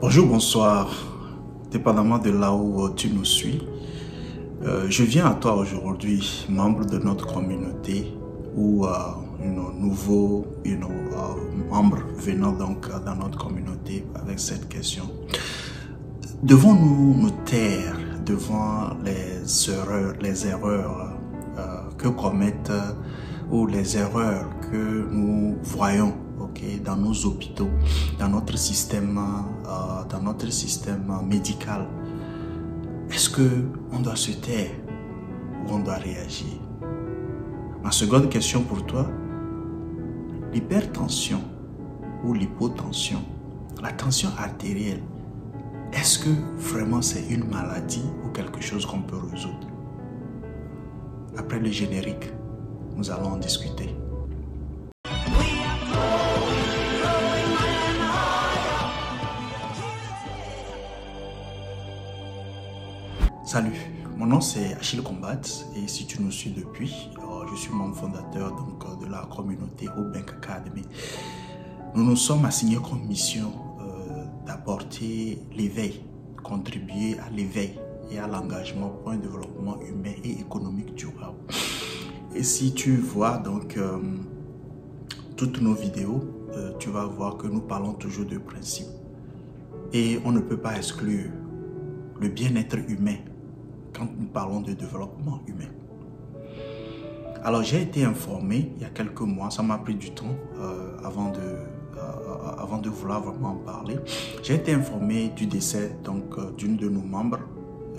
Bonjour, bonsoir, dépendamment de là où tu nous suis. Je viens à toi aujourd'hui, membre de notre communauté ou nouveau membre venant donc dans notre communauté avec cette question. Devons-nous nous taire devant les erreurs que commettent ou les erreurs que nous voyons dans nos hôpitaux, dans notre système médical? Est-ce qu'on doit se taire ou on doit réagir? Ma seconde question pour toi, l'hypertension ou l'hypotension, la tension artérielle, est-ce que vraiment c'est une maladie ou quelque chose qu'on peut résoudre? Après le générique, nous allons en discuter. Salut, mon nom c'est Achille Combat et si tu nous suis depuis, je suis membre fondateur donc, de la communauté Hobank Academy. Nous nous sommes assignés comme mission d'apporter l'éveil, contribuer à l'éveil et à l'engagement pour un développement humain et économique durable. Et si tu vois donc toutes nos vidéos, tu vas voir que nous parlons toujours de principes. Et on ne peut pas exclure le bien-être humain quand nous parlons de développement humain. Alors j'ai été informé il y a quelques mois, ça m'a pris du temps avant de vouloir vraiment en parler. J'ai été informé du décès donc d'une de nos membres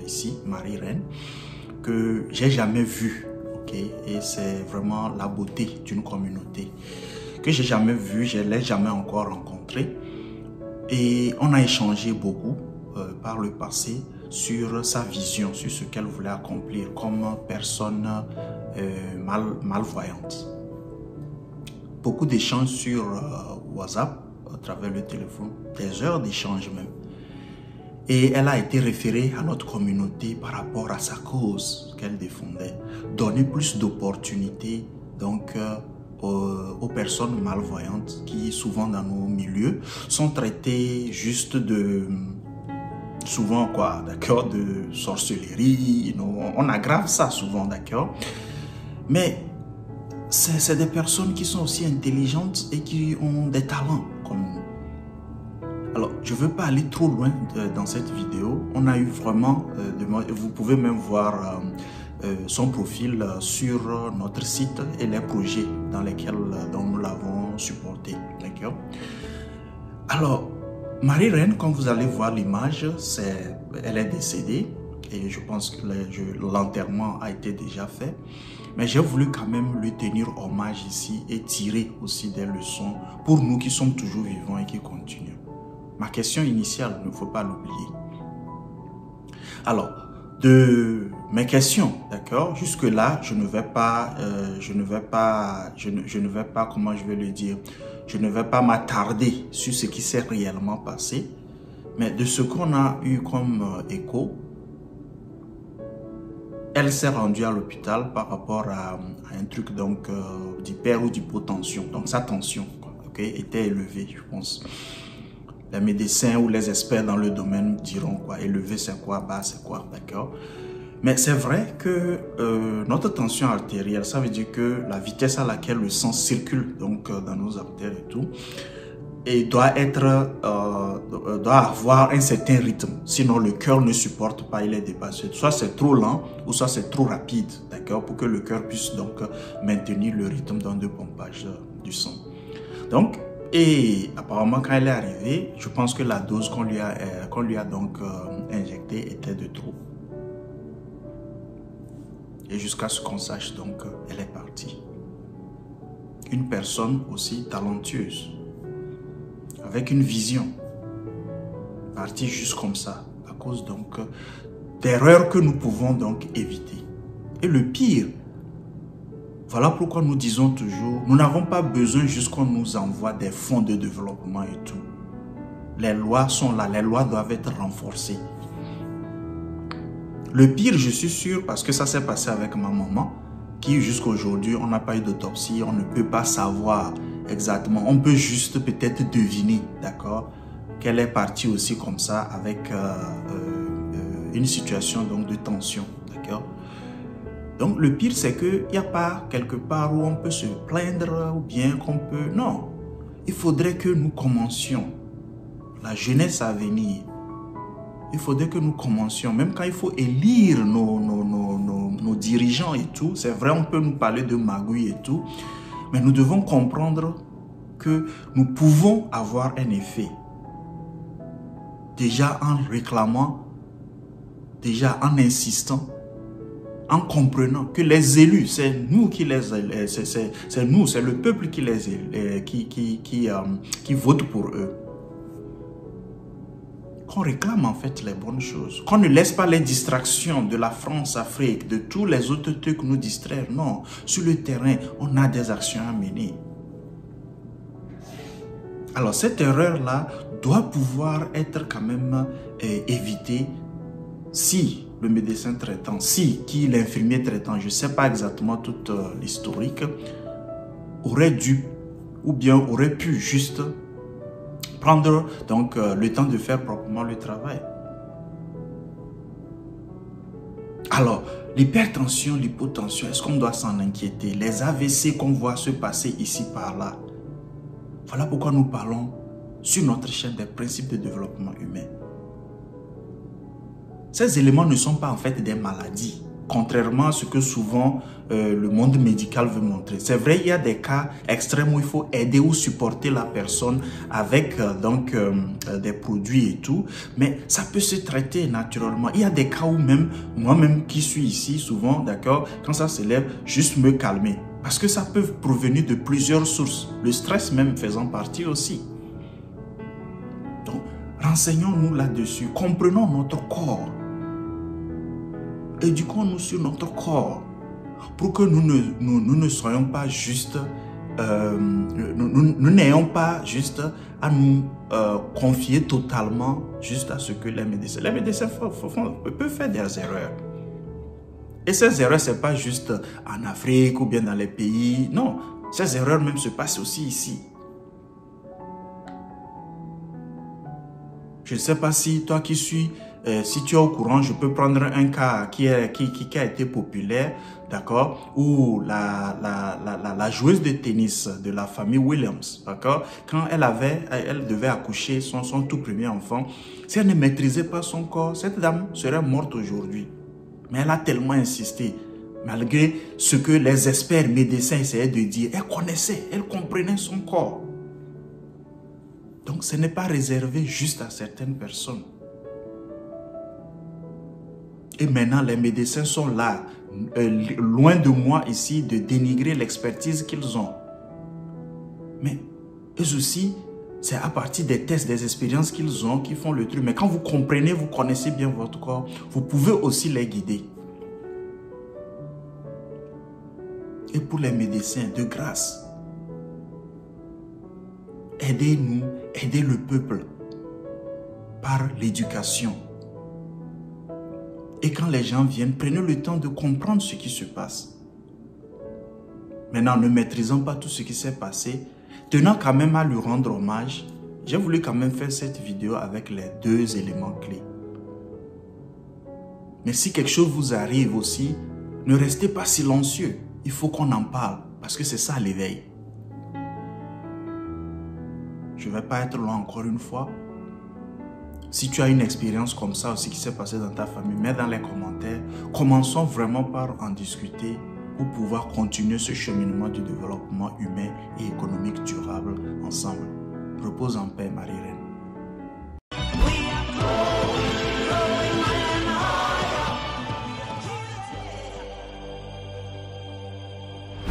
ici, Marie-Reine, que j'ai jamais vu, et c'est vraiment la beauté d'une communauté que j'ai jamais vue, je l'ai jamais encore rencontrée, et on a échangé beaucoup par le passé sur sa vision, sur ce qu'elle voulait accomplir comme personne malvoyante. Beaucoup d'échanges sur WhatsApp, à travers le téléphone, des heures d'échange même. Et elle a été référée à notre communauté par rapport à sa cause qu'elle défendait. Donner plus d'opportunités donc aux personnes malvoyantes qui souvent dans nos milieux sont traitées juste de... souvent quoi, d'accord, de sorcellerie, on aggrave ça souvent, d'accord. Mais c'est des personnes qui sont aussi intelligentes et qui ont des talents comme nous. Alors, je ne veux pas aller trop loin dans cette vidéo. On a eu vraiment, vous pouvez même voir son profil sur notre site et les projets dans lesquels nous l'avons supporté, d'accord. Alors, Marie-Reine, comme vous allez voir l'image, elle est décédée et je pense que l'enterrement a été déjà fait. Mais j'ai voulu quand même lui tenir hommage ici et tirer aussi des leçons pour nous qui sommes toujours vivants et qui continuons. Ma question initiale, il ne faut pas l'oublier. Alors, de mes questions, d'accord, jusque-là, je ne vais pas, comment je vais le dire, je ne vais pas m'attarder sur ce qui s'est réellement passé, mais de ce qu'on a eu comme écho, elle s'est rendue à l'hôpital par rapport à un truc donc d'hyper ou d'hypotension, donc sa tension était élevée, je pense. Les médecins ou les experts dans le domaine diront quoi, élevé c'est quoi, bas c'est quoi, d'accord. Mais c'est vrai que notre tension artérielle, ça veut dire que la vitesse à laquelle le sang circule donc dans nos artères et tout, et doit avoir un certain rythme, sinon le cœur ne supporte pas, il est dépassé. Soit c'est trop lent ou soit c'est trop rapide, d'accord, pour que le cœur puisse donc maintenir le rythme de pompage du sang. Donc, et apparemment quand elle est arrivée, je pense que la dose qu'on lui a donc injectée était de trop. Et jusqu'à ce qu'on sache donc elle est partie. Une personne aussi talentueuse, avec une vision, partie juste comme ça, à cause donc d'erreurs que nous pouvons donc éviter. Et le pire, voilà pourquoi nous disons toujours, nous n'avons pas besoin juste qu'on nous envoie des fonds de développement et tout. Les lois sont là, les lois doivent être renforcées. Le pire, je suis sûr, parce que ça s'est passé avec ma maman, qui jusqu'à aujourd'hui, on n'a pas eu d'autopsie, on ne peut pas savoir exactement. On peut juste peut-être deviner, d'accord, qu'elle est partie aussi comme ça avec une situation donc de tension, d'accord? Donc le pire c'est qu'il n'y a pas quelque part où on peut se plaindre ou bien qu'on peut... Non, il faudrait que nous commencions la jeunesse à venir. Il faudrait que nous commencions, même quand il faut élire nos dirigeants et tout, c'est vrai on peut nous parler de magouille et tout, mais nous devons comprendre que nous pouvons avoir un effet. Déjà en réclamant, déjà en insistant, en comprenant que les élus, c'est nous qui les... C'est nous, c'est le peuple qui les qui vote pour eux. Qu'on réclame en fait les bonnes choses. Qu'on ne laisse pas les distractions de la France-Afrique, de tous les autres trucs nous distraire. Non, sur le terrain, on a des actions à mener. Alors cette erreur-là doit pouvoir être quand même évitée si le médecin traitant, si l'infirmier traitant, je ne sais pas exactement toute l'historique, aurait dû ou bien aurait pu juste prendre donc le temps de faire proprement le travail. Alors, l'hypertension, l'hypotension, est-ce qu'on doit s'en inquiéter? Les AVC qu'on voit se passer ici par là. Voilà pourquoi nous parlons sur notre chaîne des principes de développement humain. Ces éléments ne sont pas en fait des maladies, contrairement à ce que souvent le monde médical veut montrer. C'est vrai, il y a des cas extrêmes où il faut aider ou supporter la personne avec des produits et tout, mais ça peut se traiter naturellement. Il y a des cas où même, moi-même qui suis ici souvent, d'accord, quand ça s'élève, juste me calmer. Parce que ça peut provenir de plusieurs sources, le stress même faisant partie aussi. Donc, renseignons-nous là-dessus, comprenons notre corps. Éduquons-nous sur notre corps pour que nous ne soyons pas juste, nous n'ayons pas juste à nous confier totalement juste à ce que les médecins peuvent faire des erreurs. Et ces erreurs, ce n'est pas juste en Afrique ou bien dans les pays. Non, ces erreurs même se passent aussi ici. Je ne sais pas si toi qui suis, si tu es au courant, je peux prendre un cas qui a été populaire, d'accord, où la joueuse de tennis de la famille Williams, d'accord, quand elle devait accoucher son tout premier enfant, si elle ne maîtrisait pas son corps, cette dame serait morte aujourd'hui. Mais elle a tellement insisté, malgré ce que les experts médecins essayaient de dire, elle connaissait, elle comprenait son corps. Donc ce n'est pas réservé juste à certaines personnes. Et maintenant, les médecins sont là, loin de moi ici, de dénigrer l'expertise qu'ils ont. Mais eux aussi, c'est à partir des tests, des expériences qu'ils ont, qui font le truc. Mais quand vous comprenez, vous connaissez bien votre corps, vous pouvez aussi les guider. Et pour les médecins, de grâce, aidez-nous, aidez le peuple par l'éducation. Et quand les gens viennent, prenez le temps de comprendre ce qui se passe. Maintenant, ne maîtrisant pas tout ce qui s'est passé, tenant quand même à lui rendre hommage, j'ai voulu quand même faire cette vidéo avec les 2 éléments clés. Mais si quelque chose vous arrive aussi, ne restez pas silencieux. Il faut qu'on en parle, parce que c'est ça l'éveil. Je ne vais pas être long encore une fois. Si tu as une expérience comme ça aussi qui s'est passée dans ta famille, mets dans les commentaires. Commençons vraiment par en discuter pour pouvoir continuer ce cheminement du développement humain et économique durable ensemble. Repose en paix, Marie-Reine.